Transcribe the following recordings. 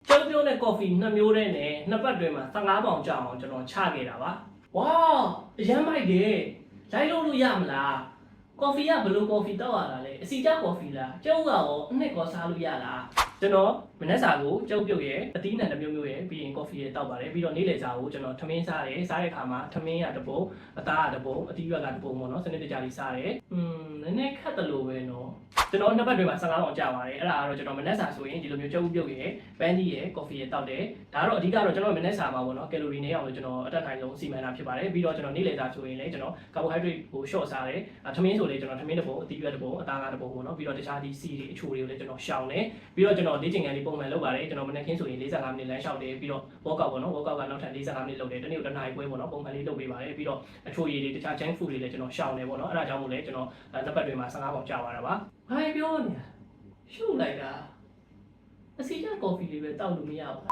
ကျောင်းပြောတဲ့ coffee 2မျိုးတည်းနဲ့နှစ်ပတ်တွင်မှာ15ပေါင်ကျအောင်ကျွန်တော်ချခဲ့တာပါဝါအရမ်းမိုက်တယ်လိုက်လို့ရမလား coffee ကဘယ်လို coffee တောက်ရတာလဲအစီကျ coffee လားကျုပ်ကရောအနှစ်ကောစားလို့ရလားကျွန်တော်မနေ့စာကိုကျုပ်ပြုတ်ရဲ့အသီးနှံတစ်မျိုးမျိုးရဲ့ပြီးရင် coffee ရဲ့တောက်ပါတယ်ပြီးတော့နေ့လယ်စာကိုကျွန်တော်ထမင်းစားတယ်စားတဲ့အခါမှာထမင်းရတပုံအသားရတပုံအသီးရွက်ကတပုံပေါ့နော်စနစ်တကျလေးစားတယ်နည်းနည်းခက်တယ်လို့ပဲနော်ကျွန်တော်နှစ်ပတ်တွင်မှာ15ပေါင်ကျပါတယ်အဲ့ဒါကတော့ကျွန်တော်မနေ့စာဆိုရင်ဒီလိုမျိုးကျုပ်ပြုတ်ရဲ့ပန်းကြီးရဲ့ coffee ရဲ့တောက်တယ်ဒါကတော့အဓိကတော့ကျွန်တော်မနေ့စာမှာပေါ့နော်ကယ်လိုရီနည်းအောင်လို့ကျွန်တော်အတက်နိုင်ဆုံးစီမံတာဖြစ်ပါတယ်ပြီးတော့ကျွန်တော်နေ့လယ်စာဆိုရင်လည်းကျွန်တော် carbohydrate ကို short စားတယ်ထမင်းဆိုလေကျွန်တော်ထမင်းတပုံအသီးရွက်တပုံအသားကတပုံပေါ့နော်ပြီးတော့တခြားဒီစီတွေအချိုတွေကိုလည်းကျွန်တော်ရှောင်တယ်ပြီးတော့ကျွန်တော်လေ့ကျင့်ခန်းလေးပုံမှန်လုပ်ပါတယ်ကျွန်တော်မနေ့ကင်းဆိုရင်45မိနစ်လမ်းလျှောက်တယ်ပြီးတော့ workout ပေါ့နော် workout ကနောက်ထပ်45မိနစ်လုပ်တယ်တနေ့ကိုတစ်နာရီခွဲပေါ့နော်ပုံမှန်လေးလုပ်ပေးပါတယ်ပြီးတော့အချိုရည်တွေတခြား junk food တွေလည်းကျွန်တော်ရှောင်တယ်ပေါ့နော်အဲ့ဒါကြောင့်မို့လဲကျွန်တော်နှစ်ပတ်တွင်မှာ15ပေါင်ကြာသွားတာပါဘာပြောနေရှုပ်လိုက်တာအစီကျ coffee လေးပဲတောက်လို့မရဘူး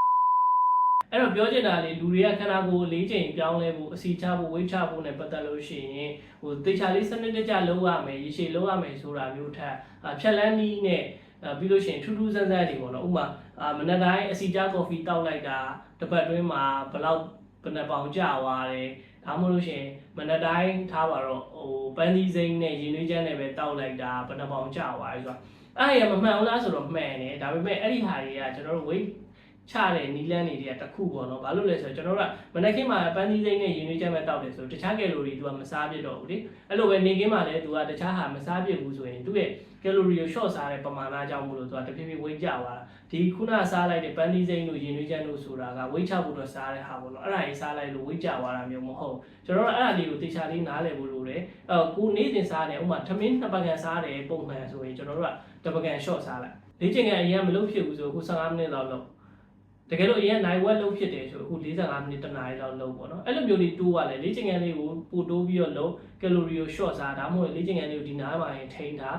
အဲ့တော့ပြောချင်တာလေလူတွေကခန္ဓာကိုယ်၄ချိန်ပြောင်းလဲဖို့အစီချဖို့ဝိတ်ချဖို့နဲ့ပတ်သက်လို့ရှိရင်ဟိုတေချာလေးစနစ်တကျလုပ်ရမယ်ရေရှည်လုပ်ရမယ်ဆိုတာမျိုးထက်ဖြတ်လန်းနည်းနဲ့ပြီးလို့ရှိရင်ထူးထူးဆန်းဆန်းတွေပေါ့နော်ဥပမာမနက်တိုင်းအစီကျ coffee တောက်လိုက်တာတစ်ပတ်တွင်းမှာဘယ်နှစ်ပေါင်ကြာသွားတယ်ဒါမှမဟုတ်လို့ရှိရင်မနက်တိုင်းထားပါတော့ဟိုပန်းသီးစိမ်းနဲ့ရေနွေးချမ်းနဲ့ပဲတောက်လိုက်တာဘယ်နှစ်ပေါင်ကြာသွားပြီဆိုတာအဲ့ဒါရမမှန်ဘူးလားဆိုတော့မှန်တယ်ဒါပေမဲ့အဲ့ဒီဟာတွေကကျွန်တော်တို့ weight ချတဲ့နီလန်းတွေတခုပေါ့နော်ဘာလို့လဲဆိုတော့ကျွန်တော်တို့ကမနက်ခင်းမှာပန်းသီးစိမ်းနဲ့ရေနွေးချမ်းပဲတောက်တယ်ဆိုတခြားကယ်လိုရီ तू ကမစားပြစ်တော့ဘူးလေအဲ့လိုပဲနေခင်းမှာလည်း तू ကတခြားဟာမစားပြစ်ဘူးဆိုရင်သူ့ရဲ့ကယ်လိုရီကို short စားတဲ့ပမာဏကြောင့်မို့လို့ तू ကတဖြည်းဖြည်း weight ကျသွားတာဒီခုနစားလိုက်တဲ့ပန်းသီးစိမ်းတို့ရေနွေးချမ်းတို့ဆိုတာက weight ချဖို့တော့စားတဲ့ဟာပေါ့နော်အဲ့ဒါကြီးစားလိုက်လို့ weight ကျသွားတာမျိုးမဟုတ်ကျွန်တော်တို့အဲ့ဒါလေးကိုတေချာလေးနားလည်ဖို့လိုတယ်ကိုနေ့စဉ်စားတယ်ဥပမာထမင်းနှစ်ပတ်ကန်စားတယ်ပုံမှန်ဆိုရင်ကျွန်တော်တို့ကတစ်ပတ်ကန် short စားလိုက်လေ့ကျင့်ခန်းအရင်မလုပ်ဖြစ်ဘူးဆိုအခု15မိနစ်လောက်လုပ်တကယ်လို့အရင်နိုင်ဝက်လုံးဖြစ်တယ်ဆိုအခု45မိနစ်တနားရီလောက်လုံးပေါ့နော်အဲ့လိုမျိုးလေးတိုးရလဲလေ့ကျင့်ခန်းလေးကိုပို့တိုးပြီးတော့လုံးကယ်လိုရီကို short စားဒါမှမဟုတ်လေ့ကျင့်ခန်းလေးကိုဒီနားမှာရင်ထိန်းထား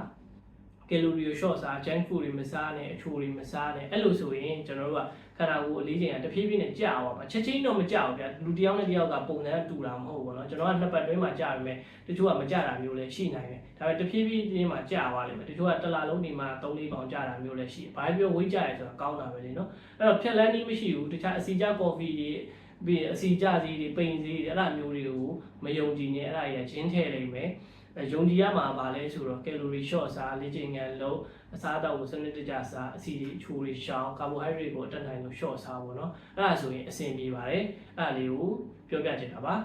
ကယ်လိုရီကို short စား junk food တွေမစားနဲ့အချိုတွေမစားနဲ့အဲ့လိုဆိုရင်ကျွန်တော်တို့ကခန္ဓာကိုယ်အလေးချိန်ကတဖြည်းဖြည်းနဲ့ကြာသွားမှာချက်ချင်းတော့မကြာဘူးဗျာလူတစ်ယောက်နဲ့တစ်ယောက်ကပုံစံတူတာမဟုတ်ဘူးเนาะကျွန်တော်ကနှစ်ပတ်တွင်းမှာကြာပြီမဲ့တချို့ကမကြာတာမျိုးလည်းရှိနိုင်တယ်ဒါပေမဲ့တဖြည်းဖြည်းချင်းမှာကြာသွားလိမ့်မယ်တချို့ကတစ်လလုံးနေမှာ3-4ပေါင်ကြာတာမျိုးလည်းရှိတယ်ဘာပြောဝိတ်ကြာရဲဆိုတာကောင်းတာပဲလေเนาะအဲ့တော့ဖြက်လန်းနည်းမရှိဘူးတခြားအစီကျ coffee တွေပြီးအစီကျစီတွေပိန်စီတွေအဲ့ဒါမျိုးတွေကိုမယုံကြည်နဲ့အဲ့ဒါကြီးချင်းထည့်လိုက်မယ်ယုံကြည်ရမှာပါလဲဆိုတော့ calorie short စားလေ့ကျင့်ခန်းလုံးအစားအသောက်ကိုစနစ်တကျစားအဆီတွေအချိုတွေရှောင် carbohydrate ကိုအတက်နိုင်လို့ short စားဖို့เนาะအဲ့ဒါဆိုရင်အဆင်ပြေပါတယ်အဲ့ဒါလေးကိုပြောပြချင်တာပါ